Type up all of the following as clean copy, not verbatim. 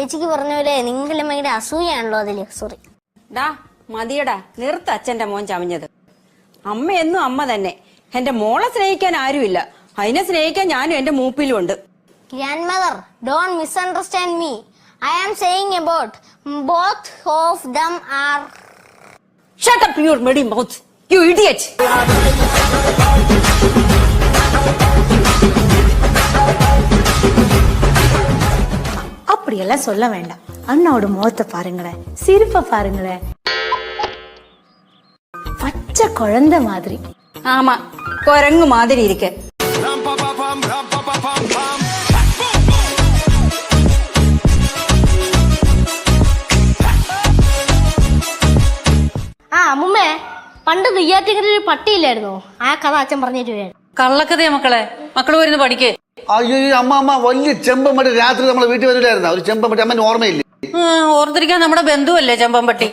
ചേച്ചിക്ക് പറഞ്ഞ പോലെ നിങ്ങളുടെ അമ്മയുടെ അസൂയാണല്ലോ അതില്. സോറി. ഡാ മതിയടാ, നിർത്ത അച്ഛന്റെ മോൻ ചമഞ്ഞത്. അമ്മയെന്നും അമ്മ തന്നെ. എന്റെ മോളെ സ്നേഹിക്കാൻ ആരുമില്ല, അതിനെ സ്നേഹിക്കാൻ ഞാനും എന്റെ മൂപ്പിലും ഉണ്ട്. Grandmother, don't misunderstand me. I am saying about both of them are. Shut up your muddy mouth, you idiot. அப்படியெல்லாம் சொல்ல வேண்டாம். அண்ணாவோட முகத்தை பாருங்களேன், சிரிப்பை பாருங்களேன், பச்சை குழந்தை மாதிரி. ஆமா, குரங்கு மாதிரி இருக்கு. ആ അമ്മുമ്മേ, പണ്ട് നെയ്യാറ്റിൻകരയിൽ ഒരു പട്ടിയില്ലായിരുന്നോ? ആ കഥ അച്ഛൻ പറഞ്ഞിട്ട് വരും. കള്ളക്കഥയാ മക്കളെ, മക്കള് വരുന്ന പഠിക്കേ. അയ്യോ അമ്മ വലിയ ചെമ്പമ്പട്ടി രാത്രി നമ്മളെ വീട്ടിൽ വരില്ലായിരുന്ന ഒരു ചെമ്പമ്പട്ടി അമ്മന് ഓർമ്മയില്ലേ? ഓർത്തിരിക്കാൻ നമ്മുടെ ബന്ധുവല്ലേ ചെമ്പമ്പട്ടി.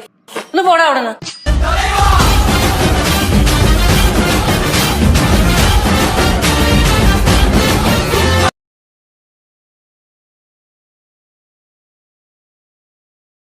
ഒന്ന് പോടാ അവിടുന്ന്.